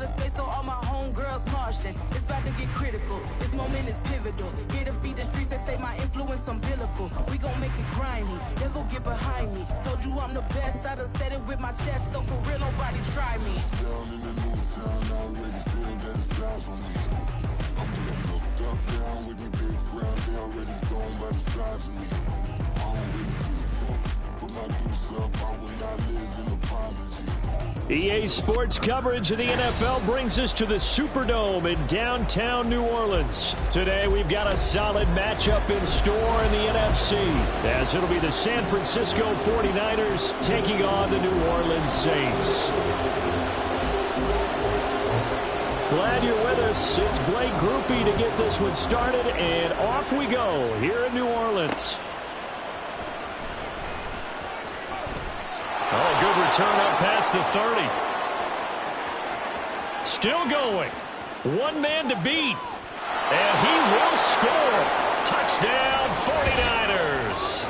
of space, so all my homegirls Martian. It's about to get critical. This moment is pivotal. Here to feed the streets that say my influence umbilical. We gon' make it grimy. They'll go get behind me. Told you I'm the best. I done said it with my chest, so for real, nobody try me. Down in the new town, I already feel that it's eyes on me. I'm being looked up, down with the big crowd. They already gone by the size of me. I don't really give a fuck. Put my deuce up, I will not live in apology. EA Sports coverage of the NFL brings us to the Superdome in downtown New Orleans. Today we've got a solid matchup in store in the NFC, as it'll be the San Francisco 49ers taking on the New Orleans Saints. Glad you're with us. It's Blake Groupie to get this one started, and off we go here in New Orleans. Oh, good return up past the 30. Still going. One man to beat. And he will score. Touchdown, 49ers.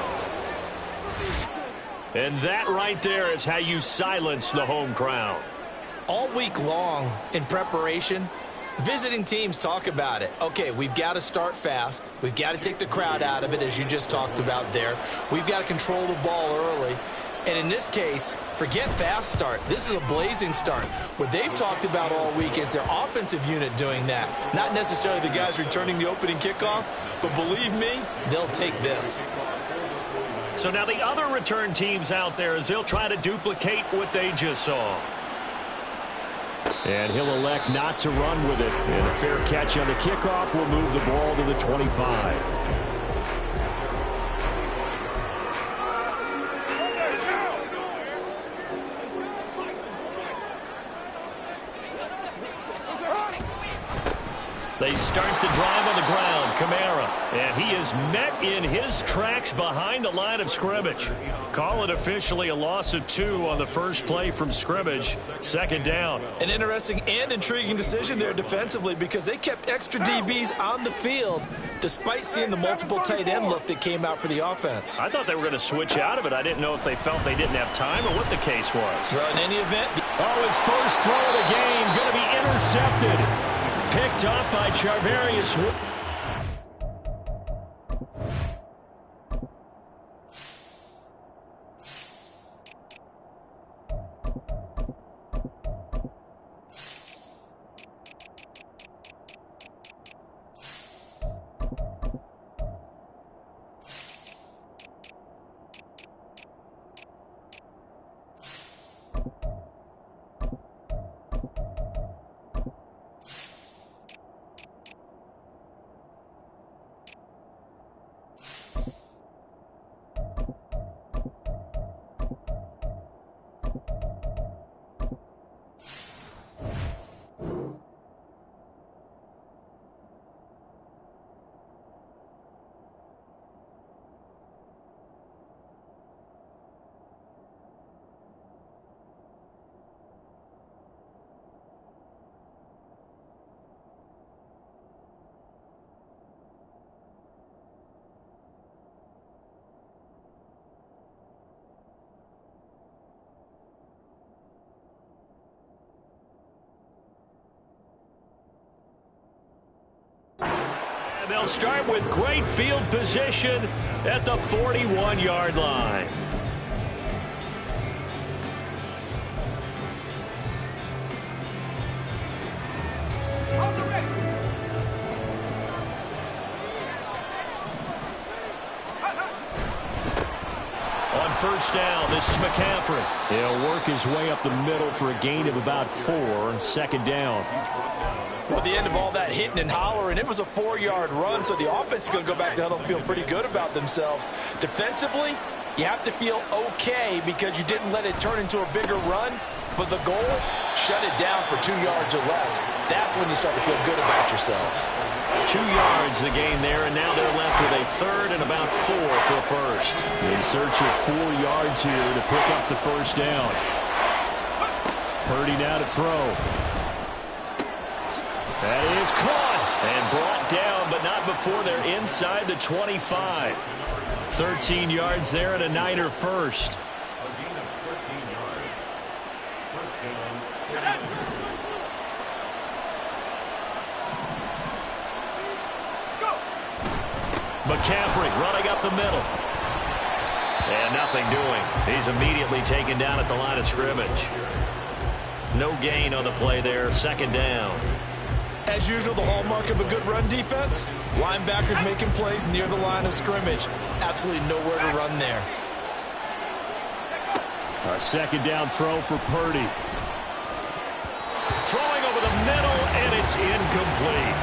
And that right there is how you silence the home crowd. All week long in preparation, visiting teams talk about it. Okay, we've got to start fast. We've got to take the crowd out of it, as you just talked about there. We've got to control the ball early. And in this case, forget fast start. This is a blazing start. What they've talked about all week is their offensive unit doing that. Not necessarily the guys returning the opening kickoff, but believe me, they'll take this. So now the other return teams out there, as they'll try to duplicate what they just saw. And he'll elect not to run with it. And a fair catch on the kickoff will move the ball to the 25. They start the drive on the ground. Kamara. And he is met in his tracks behind the line of scrimmage. Call it officially a loss of 2 on the first play from scrimmage. Second down. An interesting and intriguing decision there defensively, because they kept extra DBs on the field despite seeing the multiple tight end look that came out for the offense. I thought they were going to switch out of it. I didn't know if they felt they didn't have time or what the case was. Well, in any event. Oh, his first throw of the game going to be intercepted. Picked up by Charvarius. They'll start with great field position at the 41-yard line. On first down, this is McCaffrey. He'll work his way up the middle for a gain of about 4. Second down. Well, at the end of all that hitting and hollering, it was a 4-yard run, so the offense is going to go back to huddle and feel pretty good about themselves. Defensively, you have to feel okay because you didn't let it turn into a bigger run, but the goal, shut it down for 2 yards or less. That's when you start to feel good about yourselves. 2 yards the gain there, and now they're left with a third and about 4 for a first. In search of 4 yards here to pick up the first down. Purdy now to throw. That is caught and brought down, but not before they're inside the 25. 13 yards there and a Niner first. McCaffrey running up the middle. And nothing doing. He's immediately taken down at the line of scrimmage. No gain on the play there. Second down. As usual, the hallmark of a good run defense, linebackers making plays near the line of scrimmage. Absolutely nowhere to run there. A second down throw for Purdy. Throwing over the middle, and it's incomplete.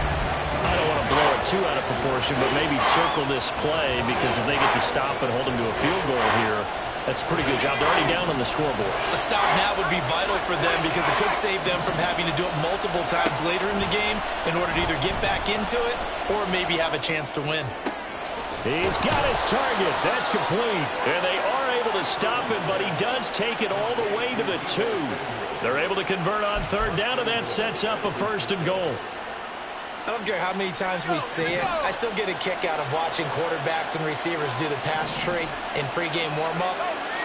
I don't want to blow it too out of proportion, but maybe circle this play, because if they get to stop and hold them to a field goal here, that's a pretty good job. They're already down on the scoreboard. A stop now would be vital for them, because it could save them from having to do it multiple times later in the game in order to either get back into it or maybe have a chance to win. He's got his target. That's complete. And they are able to stop him, but he does take it all the way to the 2. They're able to convert on third down, and that sets up a 1st and goal. I don't care how many times we see it. I still get a kick out of watching quarterbacks and receivers do the pass tree in pregame warm-up.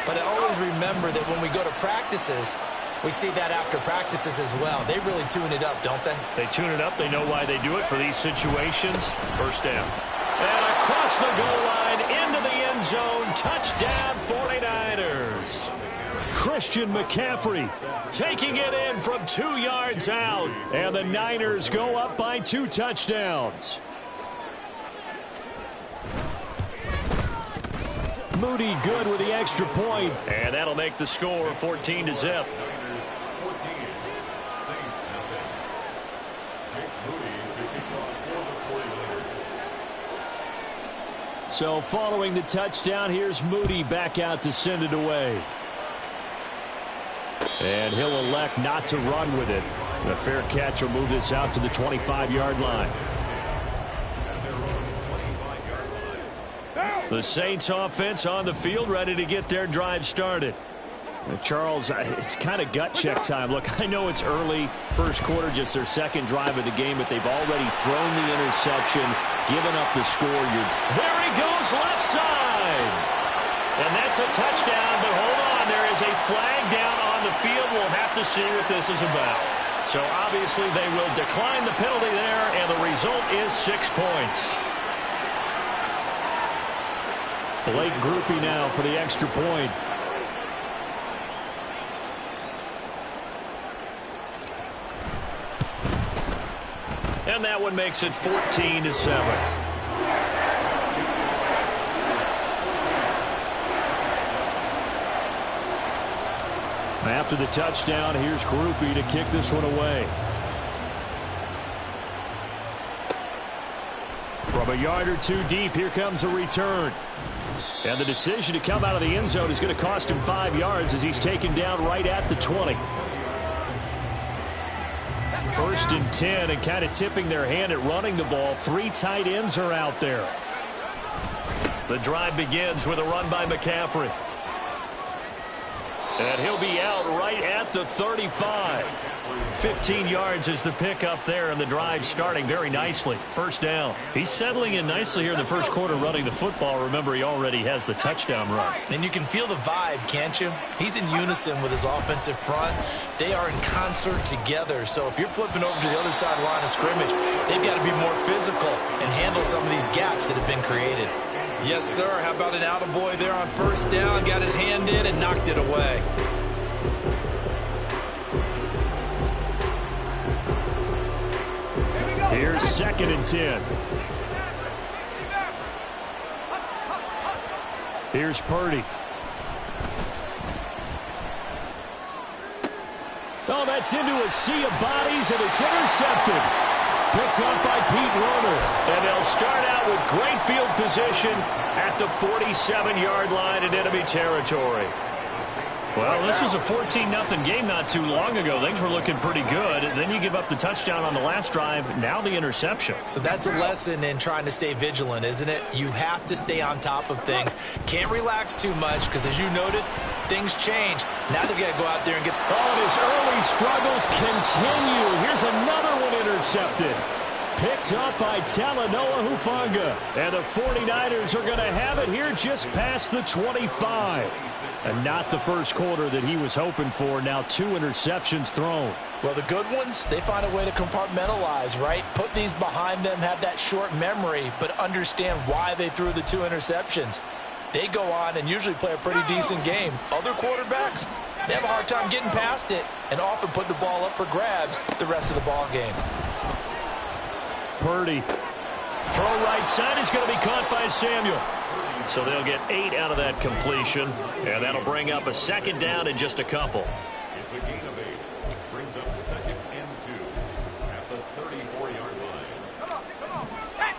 But I always remember that when we go to practices, we see that after practices as well. They really tune it up, don't they? They tune it up. They know why they do it for these situations. First down. And across the goal line, into the end zone. Touchdown, 49ers. Christian McCaffrey taking it in from 2 yards out. And the Niners go up by 2 touchdowns. Moody good with the extra point. And that'll make the score 14-0. So following the touchdown, here's Moody back out to send it away. And he'll elect not to run with it. The fair catch will move this out to the 25-yard line. The Saints offense on the field, ready to get their drive started. Charles, it's kind of gut check time. Look, I know it's early, first quarter, just their second drive of the game, but they've already thrown the interception, given up the score. There he goes, left side. And that's a touchdown, but hold on, there is a flag down on the field. We'll have to see what this is about. So obviously they will decline the penalty there, and the result is 6 points. Blake Groupie now for the extra point. And that one makes it 14-7. After the touchdown, here's Groupie to kick this one away. From a yard or 2 deep, here comes a return. And the decision to come out of the end zone is going to cost him 5 yards as he's taken down right at the 20. 1st and 10, and kind of tipping their hand at running the ball. 3 tight ends are out there. The drive begins with a run by McCaffrey. And he'll be out right at the 35. 15 yards is the pickup there, and the drive starting very nicely. First down. He's settling in nicely here in the first quarter running the football. Remember, he already has the touchdown run. And you can feel the vibe, can't you? He's in unison with his offensive front. They are in concert together. So if you're flipping over to the other side line of scrimmage, they've got to be more physical and handle some of these gaps that have been created. Yes, sir. How about an attaboy there on first down? Got his hand in and knocked it away. Here's 2nd and 10. Here's Purdy. Oh, that's into a sea of bodies, and it's intercepted. Picked up by Pete Werner. And they'll start out with great field position at the 47-yard line in enemy territory. Well, this was a 14-0 game not too long ago. Things were looking pretty good. Then you give up the touchdown on the last drive. Now the interception. So that's a lesson in trying to stay vigilant, isn't it? You have to stay on top of things. Can't relax too much because, as you noted, things change. Now they've got to go out there and get... Oh, and his early struggles continue. Here's another one intercepted. picked up by Talanoa Hufanga. And the 49ers are going to have it here just past the 25. And not the first quarter that he was hoping for. Now 2 interceptions thrown. Well, the good ones, they find a way to compartmentalize, right? Put these behind them, have that short memory, but understand why they threw the 2 interceptions. They go on and usually play a pretty decent game. Other quarterbacks, they have a hard time getting past it and often put the ball up for grabs the rest of the ball game. Purdy. Throw right side is going to be caught by Samuel. So they'll get 8 out of that completion, and that'll bring up a second down in just a couple. It's a gain of 8. Brings up 2nd and 2 at the 34-yard line. Come on, set!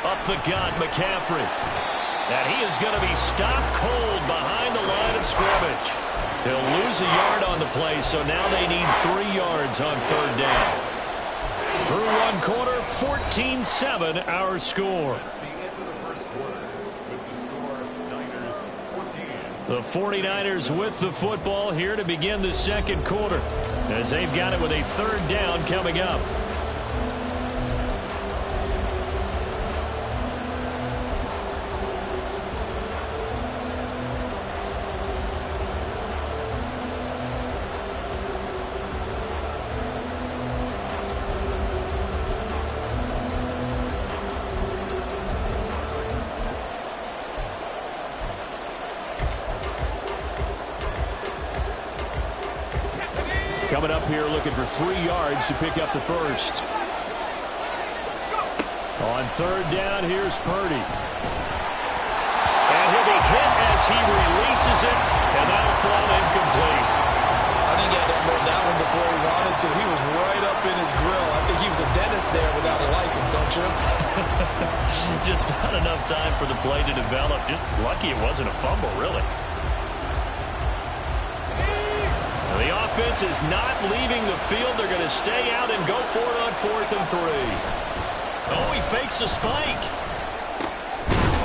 Up the gut, McCaffrey. And he is going to be stopped cold behind the line of scrimmage. He'll lose a yard on the play, so now they need 3 yards on 3rd down. Through 1 quarter, 14-7 our score. The 49ers with the football here to begin the 2nd quarter, as they've got it with a 3rd down coming up. Coming up here looking for 3 yards to pick up the first. On 3rd down, here's Purdy. And he'll be hit as he releases it, and that'll fall incomplete. I think he had to hold that one before he wanted to. He was right up in his grill. I think he was a dentist there without a license, don't you? Just not enough time for the play to develop. Just lucky it wasn't a fumble, really. The offense is not leaving the field. They're going to stay out and go for it on 4th and 3. Oh, he fakes a spike.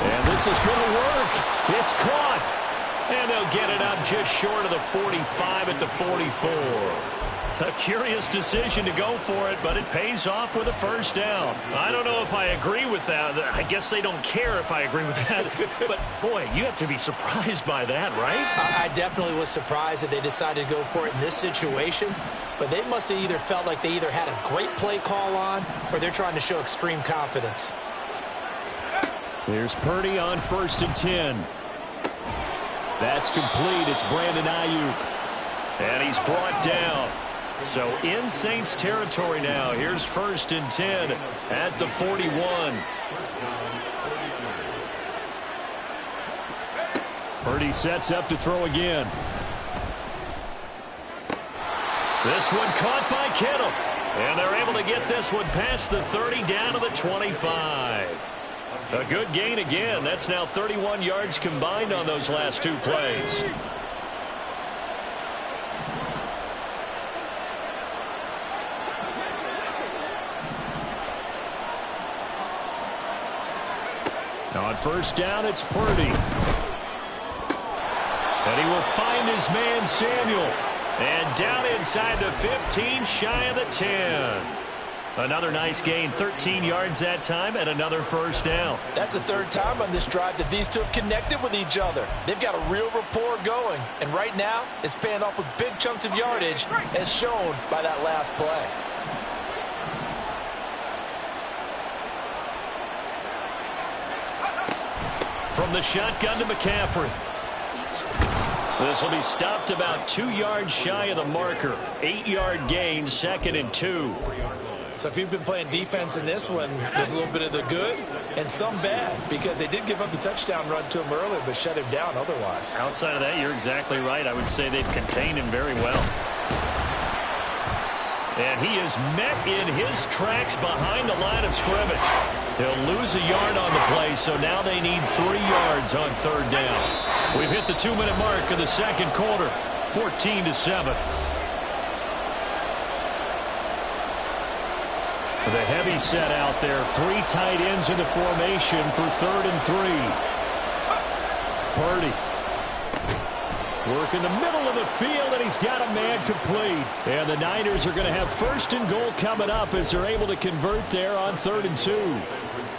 And this is going to work. It's caught. And they'll get it up just short of the 45 at the 44. A curious decision to go for it, but it pays off with a 1st down. I don't know if I agree with that. I guess they don't care if I agree with that. But, boy, you have to be surprised by that, right? I definitely was surprised that they decided to go for it in this situation. But they must have either felt like they either had a great play call on or they're trying to show extreme confidence. Here's Purdy on 1st and 10. That's complete. It's Brandon Ayuk. And he's brought down. So in Saints territory now. Here's 1st and 10 at the 41. Purdy sets up to throw again. This one caught by Kittle. And they're able to get this one past the 30 down to the 25. A good gain again. That's now 31 yards combined on those last 2 plays. On 1st down, it's Purdy. And he will find his man, Samuel. And down inside the 15, shy of the 10. Another nice gain, 13 yards that time, and another 1st down. That's the 3rd time on this drive that these 2 have connected with each other. They've got a real rapport going. And right now, it's paying off with big chunks of yardage, as shown by that last play. From the shotgun to McCaffrey. This will be stopped about 2 yards shy of the marker. 8-yard gain, 2nd and 2. So if you've been playing defense in this one, there's a little bit of the good and some bad, because they did give up the touchdown run to him earlier, but shut him down otherwise. Outside of that, you're exactly right. I would say they've contained him very well. And he is met in his tracks behind the line of scrimmage. He'll lose a yard on the play, so now they need 3 yards on 3rd down. We've hit the 2-minute mark of the 2nd quarter, 14-7. The heavy set out there. 3 tight ends in the formation for 3rd and 3. Purdy. Work in the middle of the field, and he's got a man complete. And the Niners are going to have 1st and goal coming up as they're able to convert there on 3rd and 2.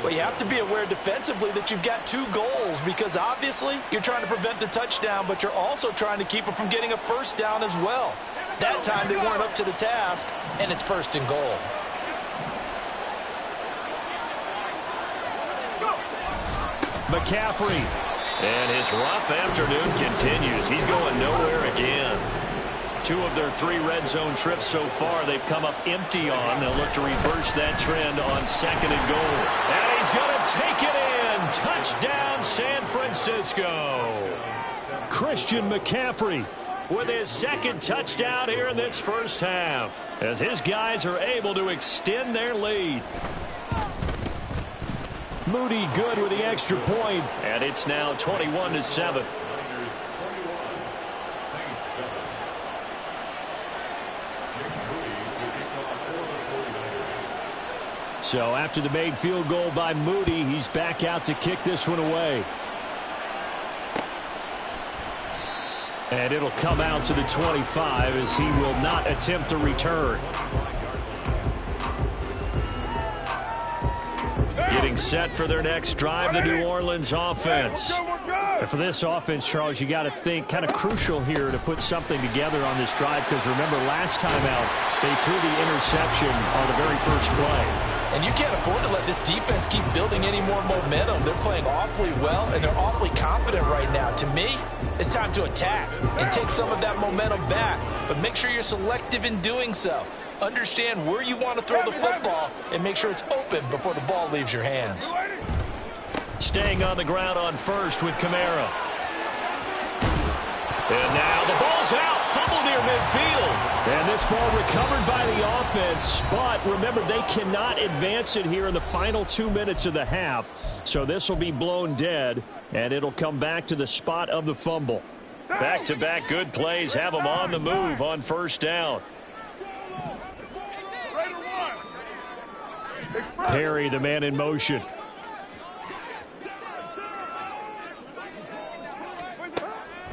Well, you have to be aware defensively that you've got 2 goals because obviously you're trying to prevent the touchdown, but you're also trying to keep it from getting a 1st down as well. That time they weren't up to the task, and it's 1st and goal. McCaffrey. And his rough afternoon continues. He's going nowhere again. 2 of their 3 red zone trips so far they've come up empty on. They'll look to reverse that trend on 2nd and goal. And he's going to take it in. Touchdown, San Francisco. Christian McCaffrey with his 2nd touchdown here in this first half as his guys are able to extend their lead. Moody good with the extra point, and it's now 21-7. So after the made field goal by Moody, he's back out to kick this one away. And it'll come out to the 25 as he will not attempt to return. Getting set for their next drive, the New Orleans offense. And for this offense, Charles, you got to think kind of crucial here to put something together on this drive because remember last time out, they threw the interception on the very first play. And you can't afford to let this defense keep building any more momentum. They're playing awfully well, and they're awfully confident right now. To me, it's time to attack and take some of that momentum back. But make sure you're selective in doing so. Understand where you want to throw the football and make sure it's open before the ball leaves your hands. Staying on the ground on 1st with Kamara. And now the ball's out. Fumble near midfield. And this ball recovered by the offense. But remember, they cannot advance it here in the final 2 minutes of the half. So this will be blown dead, and it'll come back to the spot of the fumble. Back-to-back good plays have them on the move on 1st down. Perry, the man in motion.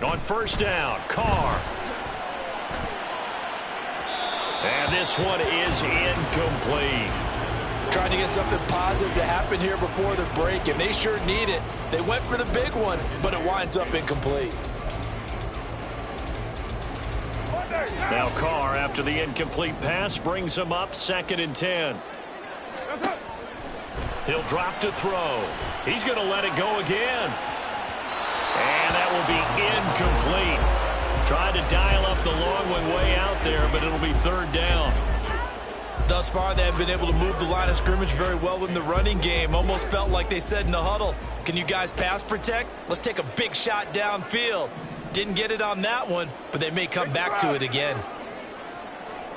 On 1st down, Carr. And this one is incomplete. Trying to get something positive to happen here before the break, and they sure need it. They went for the big one, but it winds up incomplete. Now Carr, after the incomplete pass, brings him up 2nd and 10. He'll drop to throw. He's going to let it go again. And that will be incomplete. Tried to dial up the long one way out there, but it'll be 3rd down. Thus far, they have been able to move the line of scrimmage very well in the running game. Almost felt like they said in the huddle, can you guys pass protect? Let's take a big shot downfield. Didn't get it on that one, but they may come back to it again.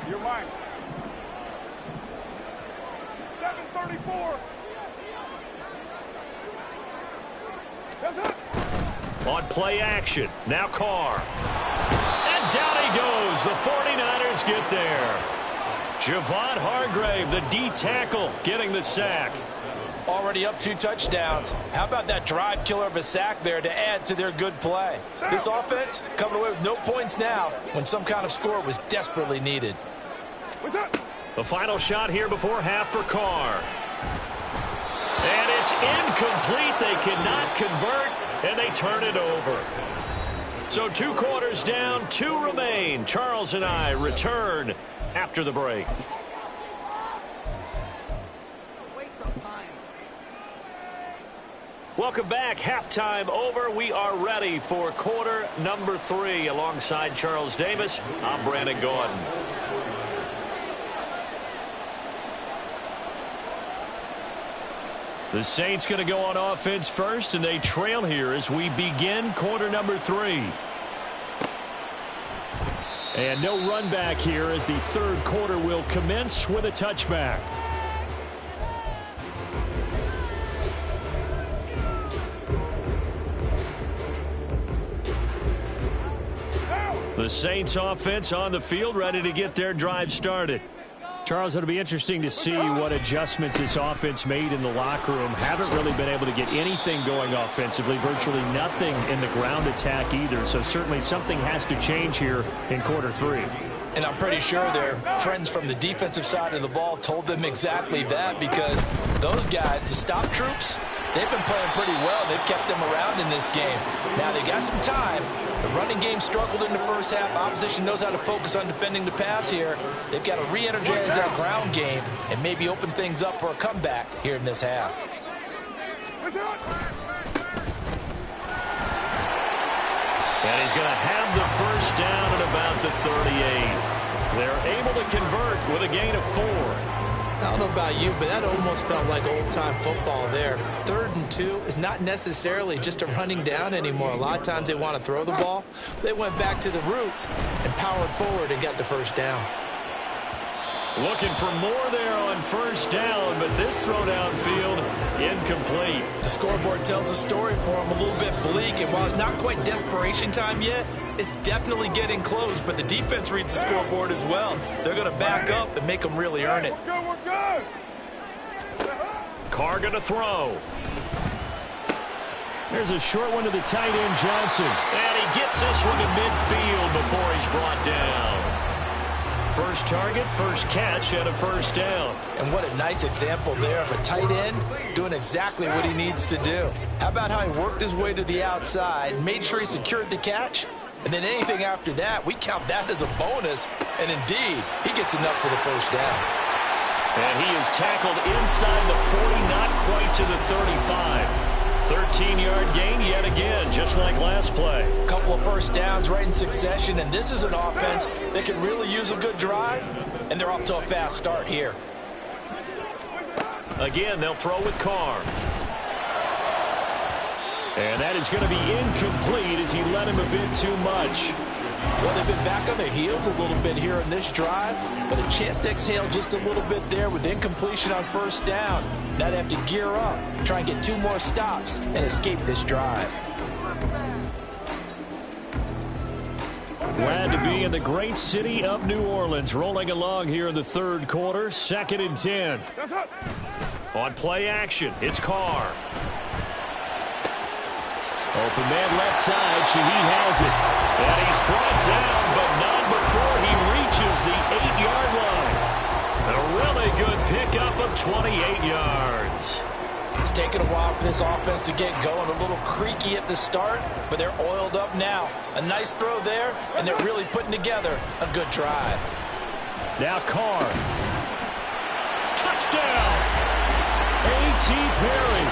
You're mine. 734. That's it. On play action, now Carr. And down he goes. The 49ers get there. Javon Hargrave, the D tackle, getting the sack. Already up 2 touchdowns. How about that drive killer of a sack there to add to their good play? This offense coming away with no points now when some kind of score was desperately needed. The final shot here before half for Carr. And it's incomplete. They cannot convert, and they turn it over. So 2 quarters down, 2 remain. Charles and I return after the break. Welcome back. Halftime over. We are ready for quarter number 3. Alongside Charles Davis, I'm Brandon Gordon. The Saints going to go on offense first, and they trail here as we begin quarter number 3. And no run back here as the 3rd quarter will commence with a touchback. The Saints offense on the field ready to get their drive started. Charles, it'll be interesting to see what adjustments this offense made in the locker room. Haven't really been able to get anything going offensively, virtually nothing in the ground attack either. So certainly something has to change here in quarter 3. And I'm pretty sure their friends from the defensive side of the ball told them exactly that, because those guys, the stop troops, they've been playing pretty well. They've kept them around in this game. Now they got some time. The running game struggled in the first half. Opposition knows how to focus on defending the pass here. They've got to re-energize that ground game and maybe open things up for a comeback here in this half. And he's going to have the first down at about the 38. They're able to convert with a gain of 4. I don't know about you, but that almost felt like old-time football there. 3rd and 2 is not necessarily just a running down anymore. A lot of times they want to throw the ball. They went back to the roots and powered forward and got the first down. Looking for more there on first down, but this throw downfield incomplete. The scoreboard tells a story for them, a little bit bleak, and while it's not quite desperation time yet, it's definitely getting close, but the defense reads the scoreboard as well. They're going to back up and make them really earn it. We're good. Carr going to throw. There's a short one to the tight end, Johnson. And he gets this one to midfield before he's brought down. First target, first catch, and a first down. And what a nice example there of a tight end doing exactly what he needs to do. How about how he worked his way to the outside, made sure he secured the catch, and then anything after that, we count that as a bonus. And indeed, he gets enough for the first down. And he is tackled inside the 40, not quite to the 35. 13-yard gain yet again, just like last play. A couple of first downs right in succession, and this is an offense that can really use a good drive, and they're off to a fast start here. Again, they'll throw with Carr. And that is going to be incomplete as he led him a bit too much. Well, they've been back on their heels a little bit here in this drive, but a chance to exhale just a little bit there with incompletion on first down. Now they have to gear up, try and get 2 more stops, and escape this drive. Glad to be in the great city of New Orleans, rolling along here in the 3rd quarter, 2nd and 10. On play action, it's Carr. Open man left side, Shaheed has it. And he's brought down, but not before he reaches the 8-yard line. A really good pickup of 28 yards. It's taken a while for this offense to get going. A little creaky at the start, but they're oiled up now. A nice throw there, and they're really putting together a good drive. Now Carr. Touchdown! A.T. Perry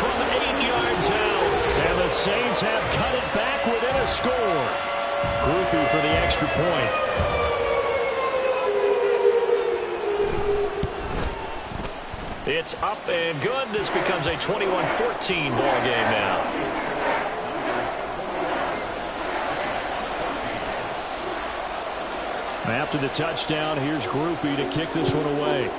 from 8 yards out. And the Saints have cut it back within a score. Groupie for the extra point. It's up and good. This becomes a 21-14 ball game now. After the touchdown, here's Groupie to kick this one away.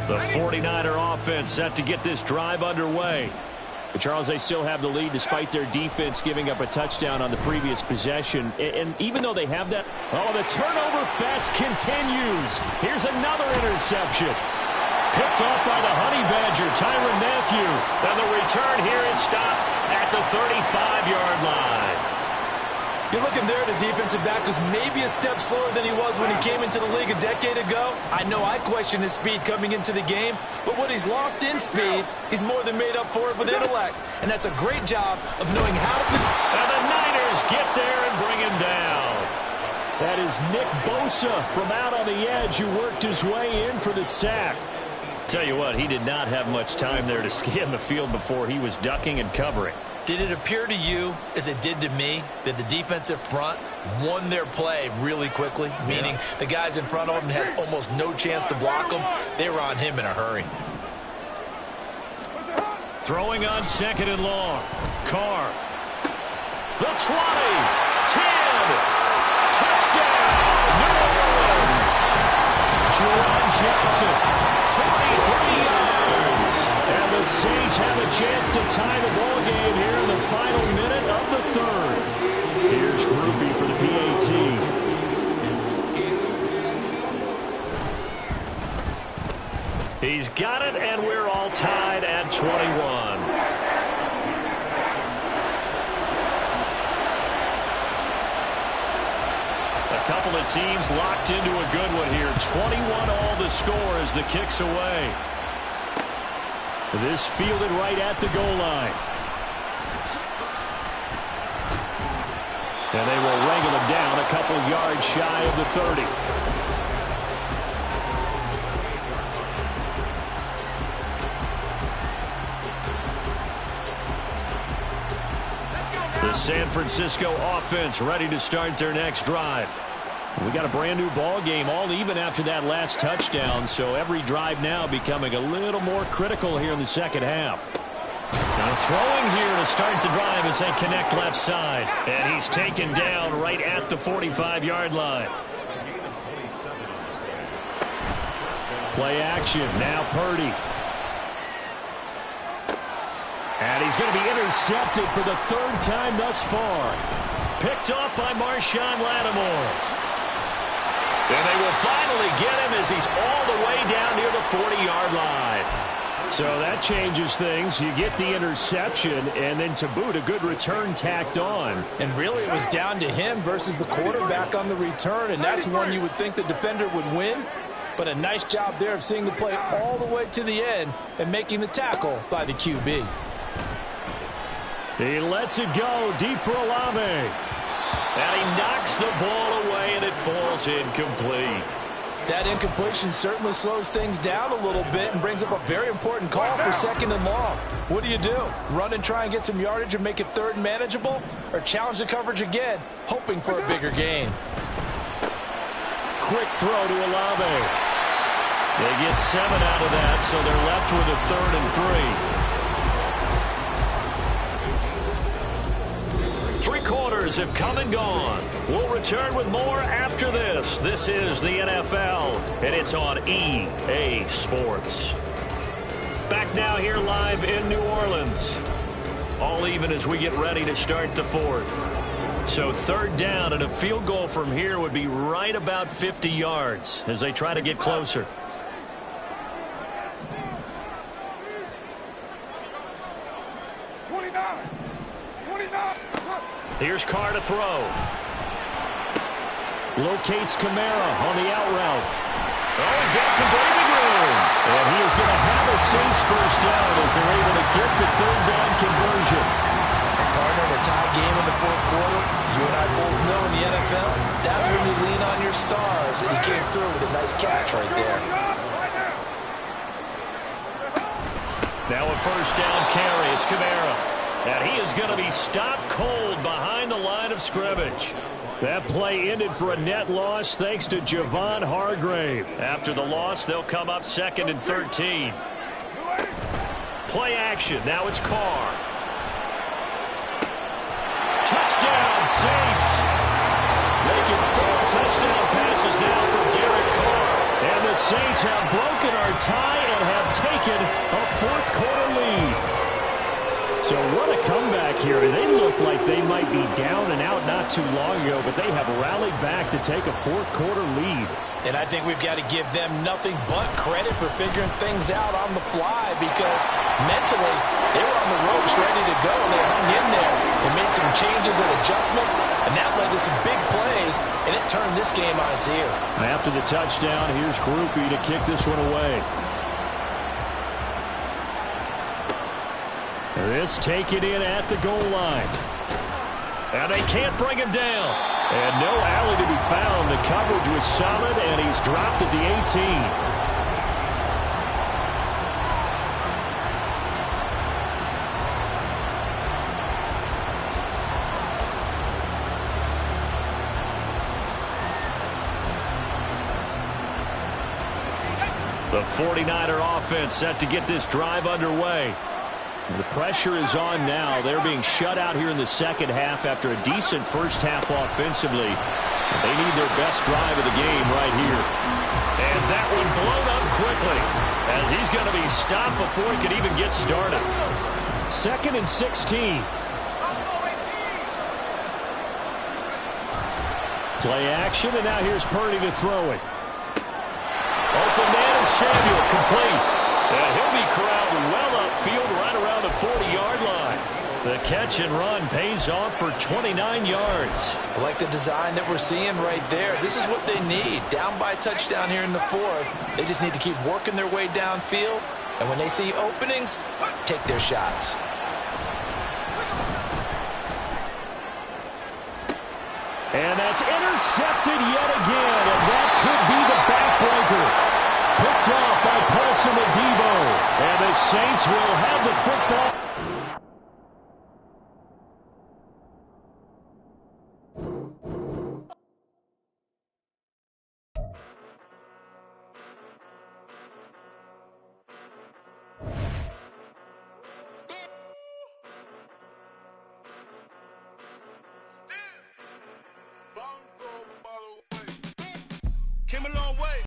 The 49er offense set to get this drive underway. But Charles, they still have the lead despite their defense giving up a touchdown on the previous possession. And even though they have that, the turnover fest continues. Here's another interception. Picked off by the Honey Badger, Tyrann Mathieu. And the return here is stopped at the 35-yard line. You're looking there at a defensive back who's maybe a step slower than he was when he came into the league a decade ago. I know I questioned his speed coming into the game, but what he's lost in speed, he's more than made up for it with intellect. And that's a great job of knowing how to... And the Niners get there and bring him down. That is Nick Bosa from out on the edge who worked his way in for the sack. Tell you what, he did not have much time there to scan the field before he was ducking and covering. Did it appear to you, as it did to me, that the defensive front won their play really quickly? Meaning the guys in front of them had almost no chance to block them. They were on him in a hurry. Throwing on 2nd and long. Carr. The 20. 10. Touchdown, New Orleans. Jerron Johnson, 43 yards. And the Saints have a chance to tie the ball game here in the final minute of the third. Here's Groupie for the PAT. He's got it, and we're all tied at 21. A couple of teams locked into a good one here. 21 all the score as the kick's away. This fielded right at the goal line. And they will wrangle him down a couple yards shy of the 30. The San Francisco offense ready to start their next drive. We got a brand new ball game, all even after that last touchdown, so every drive now becoming a little more critical here in the second half. Now throwing here to start the drive as they connect left side, and he's taken down right at the 45-yard line. Play action, now Purdy. And he's going to be intercepted for the third time thus far. Picked off by Marshawn Lattimore. And they will finally get him as he's all the way down near the 40-yard line. So that changes things. You get the interception, and then to boot, a good return tacked on. And really it was down to him versus the quarterback on the return, and that's one you would think the defender would win. But a nice job there of seeing the play all the way to the end and making the tackle by the QB. He lets it go deep for Olave. And he knocks the ball away, and it falls incomplete. That incompletion certainly slows things down a little bit and brings up a very important call for 2nd and long. What do you do? Run and try and get some yardage and make it third and manageable? Or challenge the coverage again, hoping for a bigger gain? Quick throw to Olave. They get 7 out of that, so they're left with a 3rd and 3. 3 quarters have come and gone. We'll return with more after this. This is the NFL, and it's on EA Sports. Back now here live in New Orleans. All even as we get ready to start the 4th. So 3rd down, and a field goal from here would be right about 50 yards as they try to get closer. Here's Carr to throw. Locates Kamara on the out route. Oh, he's got some breathing room. And he is going to have a Saints first down as they're able to get the 3rd down conversion. Partner, in a tie game in the 4th quarter, you and I both know in the NFL, that's when you lean on your stars, and he came through with a nice catch right there. Now a first down carry. It's Kamara. And he is going to be stopped cold behind the line of scrimmage. That play ended for a net loss thanks to Javon Hargrave. After the loss, they'll come up 2nd and 13. Play action. Now it's Carr. Touchdown, Saints. Making 4 touchdown passes now for Derek Carr. And the Saints have broken our tie and have taken a 4th quarter lead. So what a comeback here. They looked like they might be down and out not too long ago, but they have rallied back to take a 4th quarter lead. And I think we've got to give them nothing but credit for figuring things out on the fly, because mentally they were on the ropes ready to go. They hung in there and made some changes and adjustments, and that led to some big plays, and it turned this game on its ear. After the touchdown, here's Groupie to kick this one away. This taken in at the goal line. And they can't bring him down. And no alley to be found. The coverage was solid, and he's dropped at the 18. The 49er offense set to get this drive underway. The pressure is on now. They're being shut out here in the second half after a decent first half offensively. They need their best drive of the game right here. And that one blown up quickly as he's going to be stopped before he can even get started. 2nd and 16. Play action, and now here's Purdy to throw it. Open man is Samuel, complete. And he'll be corralled well upfield right around the 40-yard line. The catch and run pays off for 29 yards. I like the design that we're seeing right there. This is what they need. Down by a touchdown here in the 4th. They just need to keep working their way downfield. And when they see openings, take their shots. And that's intercepted yet again. And that could be the backbreaker. Picked off by Paulson Adebo. And the Saints will have the football.